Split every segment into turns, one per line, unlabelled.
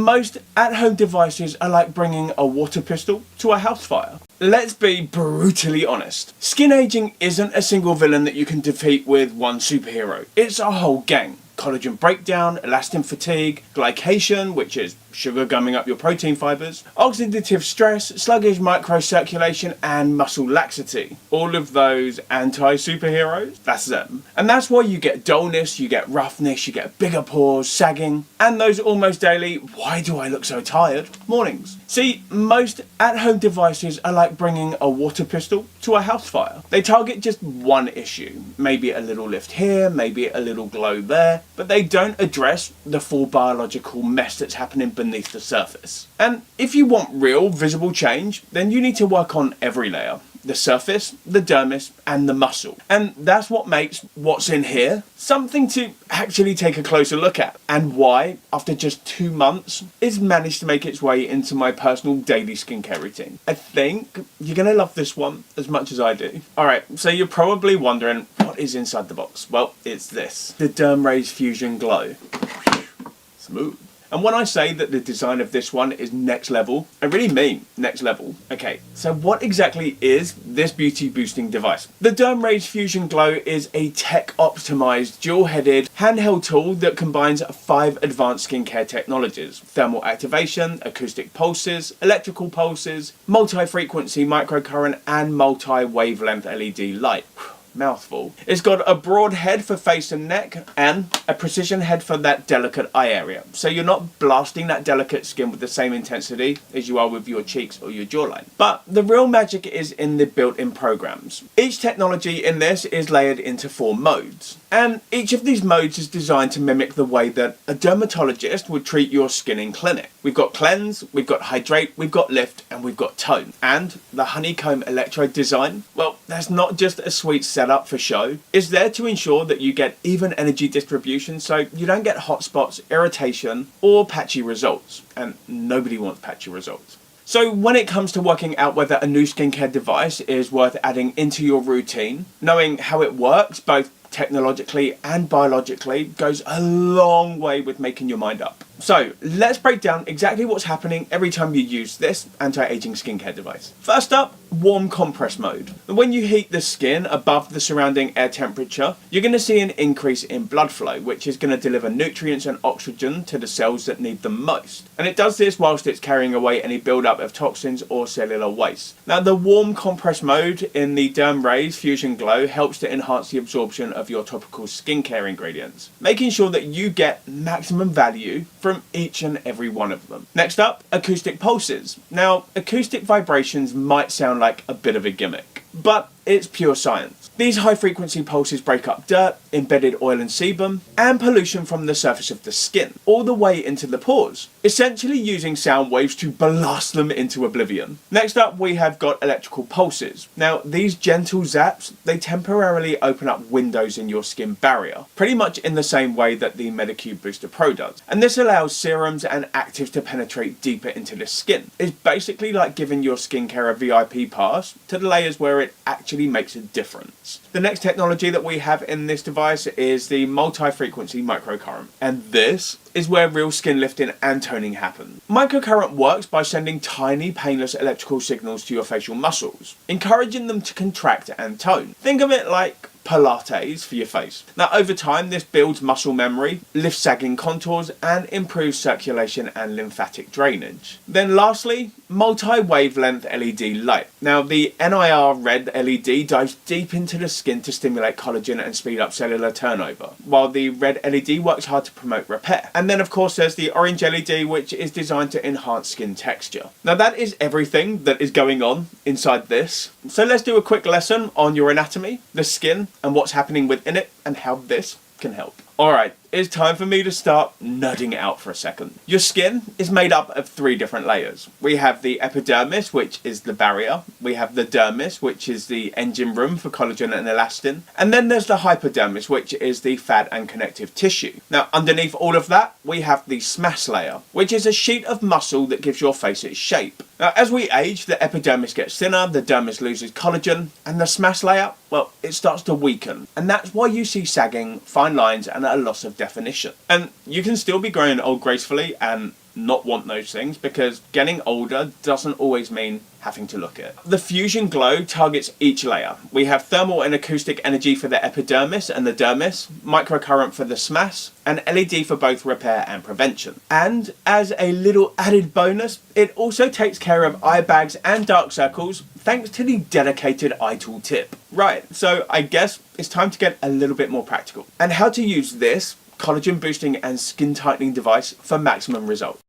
Most at-home devices are like bringing a water pistol to a house fire. Let's be brutally honest. Skin aging isn't a single villain that you can defeat with one superhero. It's a whole gang. Collagen breakdown, elastin fatigue, glycation, which is sugar gumming up your protein fibers, oxidative stress, sluggish microcirculation, and muscle laxity. All of those anti-superheroes, that's them. And that's why you get dullness, you get roughness, you get bigger pores, sagging, and those almost daily, why do I look so tired, mornings. See, most at-home devices are like bringing a water pistol to a house fire. They target just one issue, maybe a little lift here, maybe a little glow there, but they don't address the full biological mess that's happening beneath the surface. And if you want real visible change, then you need to work on every layer. The surface, the dermis, and the muscle. And that's what makes what's in here something to actually take a closer look at. And why, after just 2 months, it's managed to make its way into my personal daily skincare routine. I think you're gonna love this one as much as I do. Alright, so you're probably wondering, what is inside the box? Well, it's this. The DermRays FusionGlow. Smooth. And when I say that the design of this one is next level, I really mean next level. Okay, so what exactly is this beauty boosting device? The DermRays FusionGlow is a tech-optimized, dual-headed, handheld tool that combines 5 advanced skincare technologies: thermal activation, acoustic pulses, electrical pulses, multi-frequency microcurrent, and multi-wavelength LED light. Mouthful. It's got a broad head for face and neck and a precision head for that delicate eye area. So you're not blasting that delicate skin with the same intensity as you are with your cheeks or your jawline. But the real magic is in the built-in programs. Each technology in this is layered into 4 modes. And each of these modes is designed to mimic the way that a dermatologist would treat your skin in clinic. We've got cleanse, we've got hydrate, we've got lift, and we've got tone. And the honeycomb electrode design, well, that's not just a sweet setup for show. It's there to ensure that you get even energy distribution so you don't get hot spots, irritation, or patchy results. And nobody wants patchy results. So when it comes to working out whether a new skincare device is worth adding into your routine, knowing how it works, both technologically and biologically, goes a long way with making your mind up. So let's break down exactly what's happening every time you use this anti-aging skincare device. First up, warm compress mode. When you heat the skin above the surrounding air temperature, you're going to see an increase in blood flow, which is going to deliver nutrients and oxygen to the cells that need them most. And it does this whilst it's carrying away any buildup of toxins or cellular waste. Now, the warm compress mode in the DermRays FusionGlow helps to enhance the absorption of your topical skincare ingredients, making sure that you get maximum value from each and every one of them. Next up, acoustic pulses. Now, acoustic vibrations might sound like a bit of a gimmick, but it's pure science. These high-frequency pulses break up dirt, embedded oil and sebum, and pollution from the surface of the skin, all the way into the pores, essentially using sound waves to blast them into oblivion. Next up, we have got electrical pulses. Now, these gentle zaps, they temporarily open up windows in your skin barrier, pretty much in the same way that the Medicube Booster Pro does. And this allows serums and actives to penetrate deeper into the skin. It's basically like giving your skincare a VIP pass to the layers where it actually makes a difference. The next technology that we have in this device is the multi-frequency microcurrent, and this is where real skin lifting and toning happen. Microcurrent works by sending tiny painless electrical signals to your facial muscles, encouraging them to contract and tone. Think of it like Pilates for your face. Now, over time, this builds muscle memory, lifts sagging contours, and improves circulation and lymphatic drainage. Then lastly, multi-wavelength LED light. Now, the NIR red LED dives deep into the skin to stimulate collagen and speed up cellular turnover, while the red LED works hard to promote repair. And then, of course, there's the orange LED, which is designed to enhance skin texture. Now, that is everything that is going on inside this. So let's do a quick lesson on your anatomy, the skin, and what's happening within it, and how this can help. Alright, it's time for me to start nerding out for a second. Your skin is made up of 3 different layers. We have the epidermis, which is the barrier. We have the dermis, which is the engine room for collagen and elastin. And then there's the hypodermis, which is the fat and connective tissue. Now, underneath all of that, we have the SMAS layer, which is a sheet of muscle that gives your face its shape. Now, as we age, the epidermis gets thinner, the dermis loses collagen, and the SMAS layer, well, it starts to weaken. And that's why you see sagging, fine lines, and a loss of definition. And you can still be growing old gracefully and not want those things, because getting older doesn't always mean having to look it. The FusionGlow targets each layer. We have thermal and acoustic energy for the epidermis and the dermis, microcurrent for the SMAS, and LED for both repair and prevention. And as a little added bonus, it also takes care of eye bags and dark circles thanks to the dedicated eye tool tip. Right, so I guess it's time to get a little bit more practical and how to use this collagen boosting and skin tightening device for maximum results.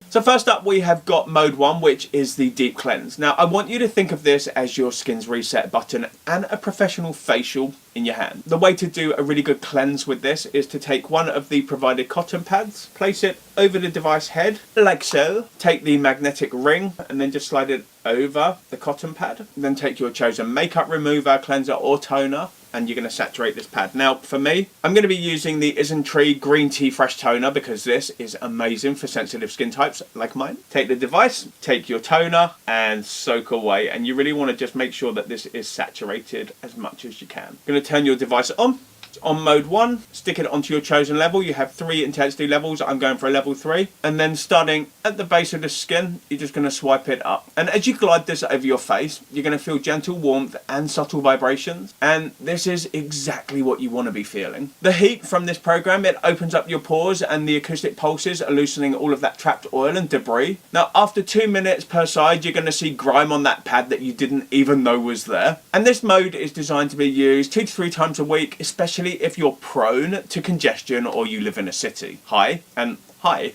So first up, we have got mode 1, which is the deep cleanse. Now I want you to think of this as your skin's reset button and a professional facial in your hand. The way to do a really good cleanse with this is to take one of the provided cotton pads, place it over the device head like so, take the magnetic ring and then just slide it over the cotton pad. Then take your chosen makeup remover, cleanser or toner, and you're going to saturate this pad. Now for me, I'm going to be using the Isntree Green Tea Fresh Toner because this is amazing for sensitive skin types like mine. Take the device, take your toner and soak away, and you really want to just make sure that this is saturated as much as you can. You're going to turn your device on. On mode 1, stick it onto your chosen level. You have 3 intensity levels. I'm going for a level 3. And then starting at the base of the skin, you're just going to swipe it up. And as you glide this over your face, you're going to feel gentle warmth and subtle vibrations. And this is exactly what you want to be feeling. The heat from this program, it opens up your pores, and the acoustic pulses are loosening all of that trapped oil and debris. Now after 2 minutes per side, you're going to see grime on that pad that you didn't even know was there. And this mode is designed to be used 2 to 3 times a week, especially if you're prone to congestion or you live in a city. Hi and hi.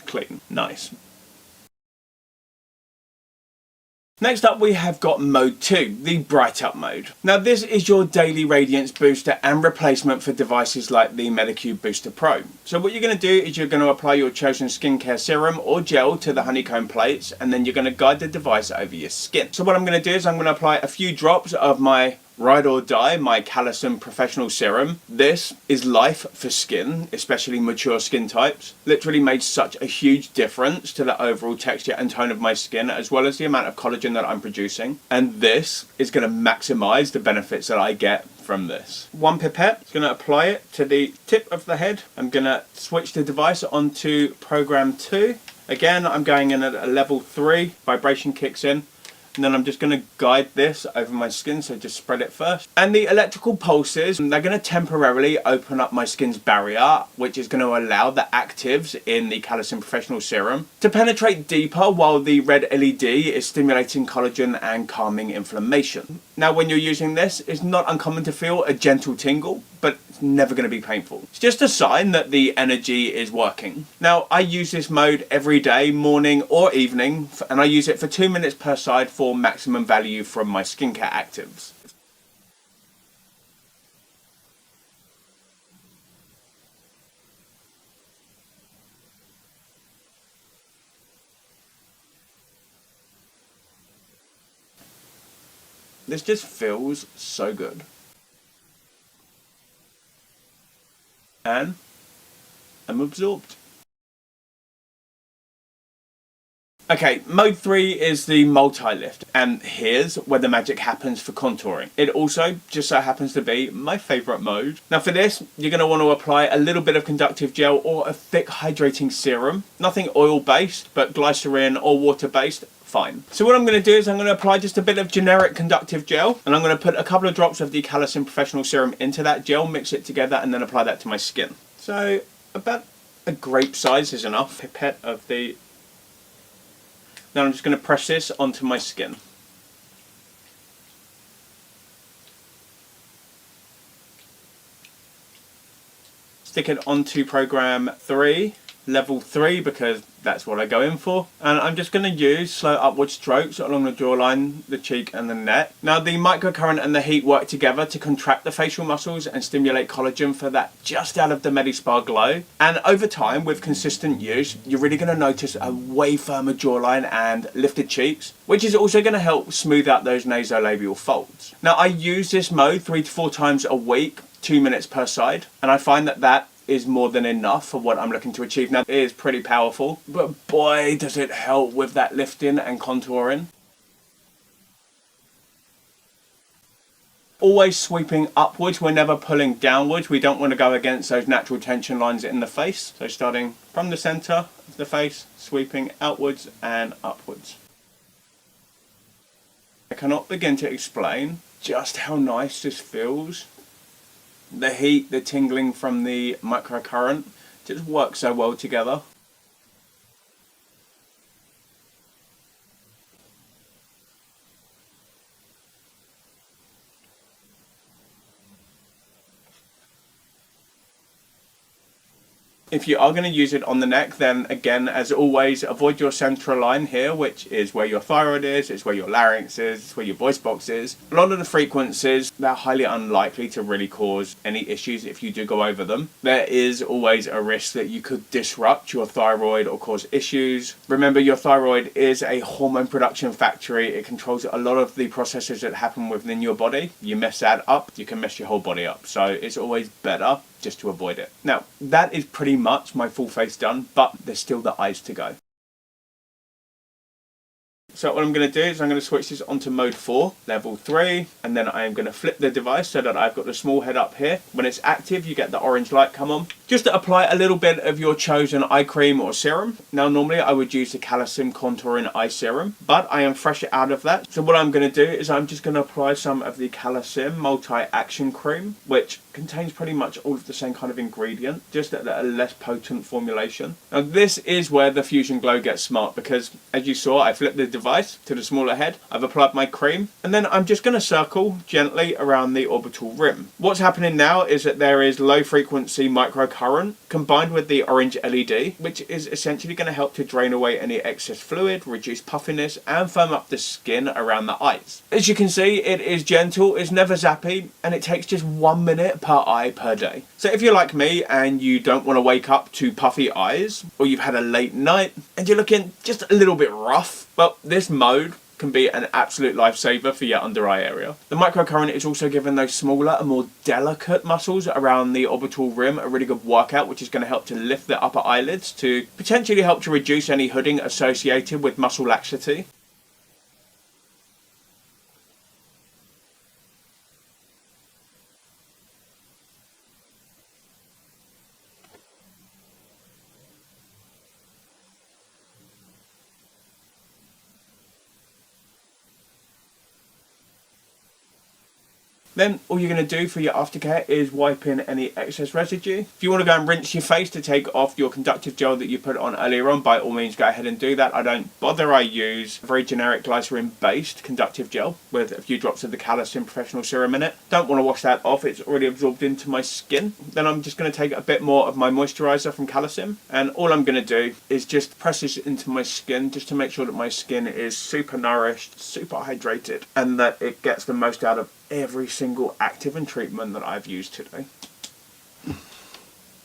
Clean. Nice. Next up, we have got mode 2, the bright up mode. Now this is your daily radiance booster and replacement for devices like the Medicube Booster Pro. So what you're going to do is you're going to apply your chosen skincare serum or gel to the honeycomb plates, and then you're going to guide the device over your skin. So what I'm going to do is I'm going to apply a few drops of my Ride or Die, my Callison Professional Serum. This is life for skin, especially mature skin types. Literally made such a huge difference to the overall texture and tone of my skin, as well as the amount of collagen that I'm producing. And this is going to maximize the benefits that I get from this. 1 pipette, it's going to apply it to the tip of the head. I'm going to switch the device onto program 2. Again, I'm going in at a level 3, vibration kicks in. And then I'm just going to guide this over my skin, so just spread it first. And the electrical pulses, they're going to temporarily open up my skin's barrier, which is going to allow the actives in the Callison Professional Serum to penetrate deeper, while the red LED is stimulating collagen and calming inflammation. Now when you're using this, it's not uncommon to feel a gentle tingle, but it's never going to be painful. It's just a sign that the energy is working. Now I use this mode every day, morning or evening, and I use it for 2 minutes per side for maximum value from my skincare actives. This just feels so good. And I'm absorbed. Okay, mode 3 is the multi-lift, and here's where the magic happens for contouring. It also just so happens to be my favourite mode. Now for this, you're going to want to apply a little bit of conductive gel or a thick hydrating serum. Nothing oil-based, but glycerin or water-based, fine. So what I'm going to do is I'm going to apply just a bit of generic conductive gel, and I'm going to put a couple of drops of the Callison Professional Serum into that gel, mix it together, and then apply that to my skin. So about a grape size is enough. Pipette of the... Now I'm just going to press this onto my skin. Stick it onto program 3, level 3, because that's what I go in for. And I'm just going to use slow upward strokes along the jawline, the cheek and the neck. Now the microcurrent and the heat work together to contract the facial muscles and stimulate collagen for that just out of the Medi-Spa glow. And over time, with consistent use, you're really going to notice a way firmer jawline and lifted cheeks, which is also going to help smooth out those nasolabial folds. Now I use this mode 3 to 4 times a week, 2 minutes per side, and I find that that is more than enough for what I'm looking to achieve. Now it is pretty powerful, but boy does it help with that lifting and contouring. Always sweeping upwards, we're never pulling downwards. We don't want to go against those natural tension lines in the face. So starting from the center of the face, sweeping outwards and upwards. I cannot begin to explain just how nice this feels. The heat, the tingling from the microcurrent just works so well together. If you are going to use it on the neck, then again, as always, avoid your central line here, which is where your thyroid is, it's where your larynx is, it's where your voice box is. A lot of the frequencies, they're highly unlikely to really cause any issues if you do go over them. There is always a risk that you could disrupt your thyroid or cause issues. Remember, your thyroid is a hormone production factory. It controls a lot of the processes that happen within your body. You mess that up, you can mess your whole body up. So it's always better just to avoid it. Now, that is pretty much my full face done, but there's still the eyes to go. So what I'm going to do is I'm going to switch this onto mode 4, level 3, and then I am going to flip the device so that I've got the small head up here. When it's active, you get the orange light come on. Just to apply a little bit of your chosen eye cream or serum. Now normally I would use the Calcium Contouring Eye Serum, but I am fresh out of that. So what I'm going to do is I'm just going to apply some of the Calcium Multi-Action Cream, which contains pretty much all of the same kind of ingredient, just at a less potent formulation. Now this is where the FusionGlow gets smart, because as you saw, I flipped the device to the smaller head, I've applied my cream, and then I'm just going to circle gently around the orbital rim. What's happening now is that there is low frequency microcurrent combined with the orange LED, which is essentially going to help to drain away any excess fluid, reduce puffiness, and firm up the skin around the eyes. As you can see, it is gentle, it's never zappy, and it takes just 1 minute per eye per day. So if you're like me and you don't want to wake up to puffy eyes, or you've had a late night and you're looking just a little bit rough, well, this mode can be an absolute lifesaver for your under eye area. The microcurrent is also giving those smaller and more delicate muscles around the orbital rim a really good workout, which is going to help to lift the upper eyelids to potentially help to reduce any hooding associated with muscle laxity. Then all you're going to do for your aftercare is wipe in any excess residue. If you want to go and rinse your face to take off your conductive gel that you put on earlier on, by all means go ahead and do that. I don't bother. I use a very generic glycerin based conductive gel with a few drops of the Calcium Professional Serum in it. Don't want to wash that off, it's already absorbed into my skin. Then I'm just going to take a bit more of my moisturiser from Calcium, and all I'm going to do is just press this into my skin just to make sure that my skin is super nourished, super hydrated, and that it gets the most out of every single active and treatment that I've used today.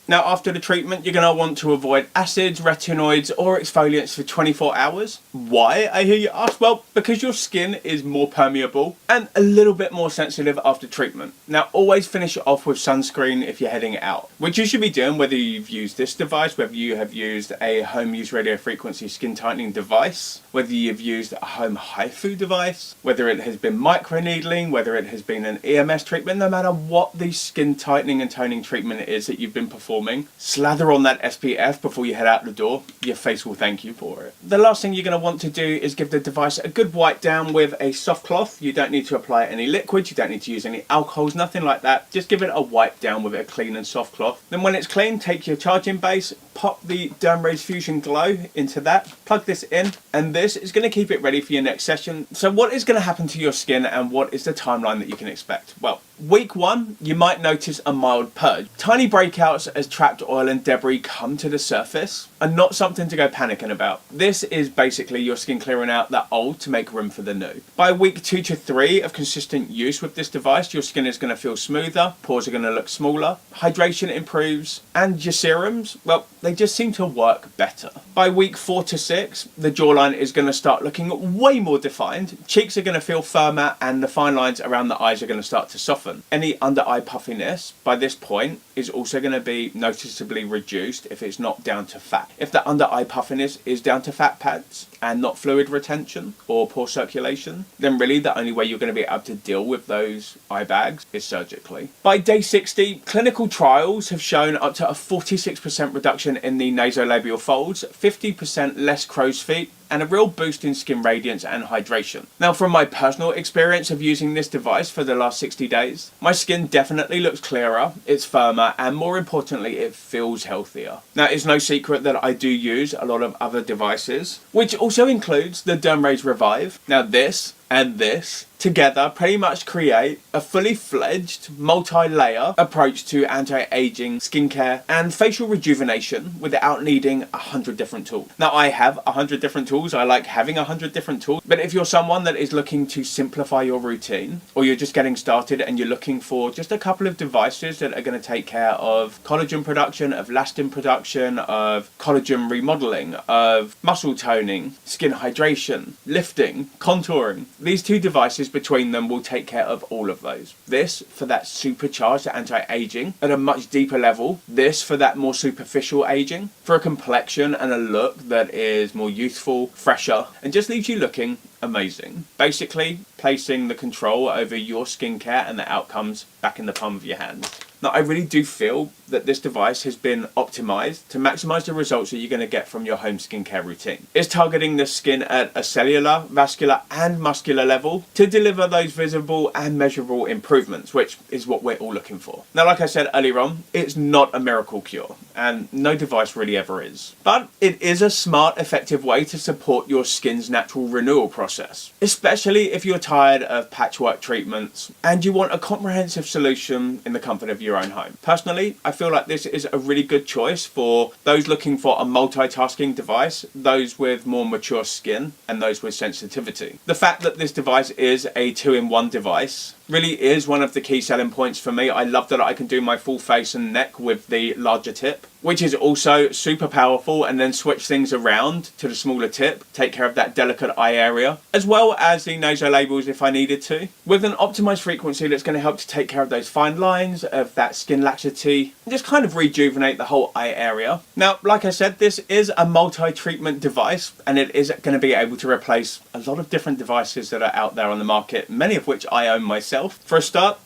Now after the treatment, you're going to want to avoid acids, retinoids or exfoliants for 24 hours. Why, I hear you ask? Well, because your skin is more permeable and a little bit more sensitive after treatment. Now always finish it off with sunscreen if you're heading out, which you should be doing whether you've used this device, whether you have used a home use radio frequency skin tightening device, whether you've used a home HIFU device, whether it has been microneedling, whether it has been an EMS treatment. No matter what the skin tightening and toning treatment is that you've been performing, slather on that SPF before you head out the door. Your face will thank you for it. The last thing you're going to want to do is give the device a good wipe down with a soft cloth. You don't need to apply any liquids, you don't need to use any alcohols, nothing like that. Just give it a wipe down with a clean and soft cloth. Then when it's clean, take your charging base, pop the DermRays FusionGlow into that, plug this in, and this is going to keep it ready for your next session. So what is going to happen to your skin and what is the timeline that you can expect? Well, week 1, you might notice a mild purge. Tiny breakouts as trapped oil and debris come to the surface and not something to go panicking about. This is basically your skin clearing out the old to make room for the new. By week 2 to 3 of consistent use with this device, your skin is going to feel smoother, pores are going to look smaller, hydration improves, and your serums, well, they just seem to work better. By week 4 to 6, the jawline is going to start looking way more defined, cheeks are going to feel firmer, and the fine lines around the eyes are going to start to soften. Any under eye puffiness by this point is also going to be noticeably reduced if it's not down to fat. If the under eye puffiness is down to fat pads and not fluid retention or poor circulation, then really the only way you're going to be able to deal with those eye bags is surgically. By day 60, clinical trials have shown up to a 46% reduction in the nasolabial folds, 50% less crow's feet, and a real boost in skin radiance and hydration. Now, from my personal experience of using this device for the last 60 days, my skin definitely looks clearer, it's firmer, and more importantly, it feels healthier. Now, it's no secret that I do use a lot of other devices, which also includes the DermRays Revive. Now, this and this together pretty much create a fully fledged multi-layer approach to anti-aging skincare and facial rejuvenation without needing 100 different tools. Now, I have 100 different tools. I like having 100 different tools, but if you're someone that is looking to simplify your routine, or you're just getting started and you're looking for just a couple of devices that are going to take care of collagen production, of elastin production, of collagen remodeling, of muscle toning, skin hydration, lifting, contouring, these two devices between them will take care of all of those. This for that supercharged anti-aging at a much deeper level. This for that more superficial aging, for a complexion and a look that is more youthful, fresher, and just leaves you looking amazing. Basically, placing the control over your skincare and the outcomes back in the palm of your hand. Now, I really do feel that this device has been optimized to maximize the results that you're going to get from your home skincare routine. It's targeting the skin at a cellular, vascular, and muscular level to deliver those visible and measurable improvements, which is what we're all looking for. Now, like I said earlier on, it's not a miracle cure, and no device really ever is. But it is a smart, effective way to support your skin's natural renewal process, especially if you're tired of patchwork treatments and you want a comprehensive solution in the comfort of your own home. Personally, I feel like this is a really good choice for those looking for a multitasking device, those with more mature skin, and those with sensitivity. The fact that this device is a 2-in-1 device really is one of the key selling points for me. I love that I can do my full face and neck with the larger tip, which is also super powerful, and then switch things around to the smaller tip, take care of that delicate eye area, as well as the nasolabials if I needed to, with an optimized frequency that's going to help to take care of those fine lines, of that skin laxity, and just kind of rejuvenate the whole eye area. Now, like I said, this is a multi-treatment device, and it is going to be able to replace a lot of different devices that are out there on the market, many of which I own myself. For a start,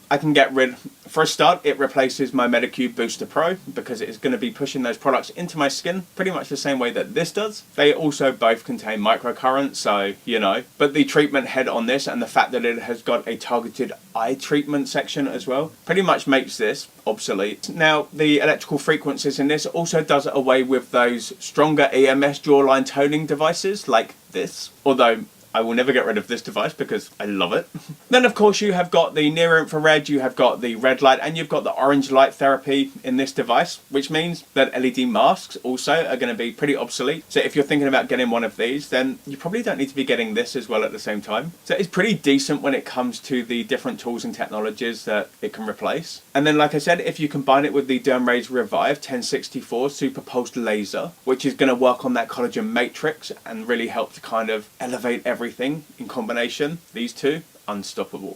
it replaces my Medicube Booster Pro, because it is going to be pushing those products into my skin pretty much the same way that this does. They also both contain microcurrent, so you know, but the treatment head on this and the fact that it has got a targeted eye treatment section as well pretty much makes this obsolete. Now, the electrical frequencies in this also does away with those stronger EMS jawline toning devices like this, although I will never get rid of this device because I love it. Then of course you have got the near infrared, you have got the red light, and you've got the orange light therapy in this device, which means that LED masks also are going to be pretty obsolete. So if you're thinking about getting one of these, then you probably don't need to be getting this as well at the same time. So it's pretty decent when it comes to the different tools and technologies that it can replace. And then like I said, if you combine it with the DermRays Revive 1064 Super Pulsed Laser, which is going to work on that collagen matrix and really help to kind of elevate everything in combination, these two, unstoppable.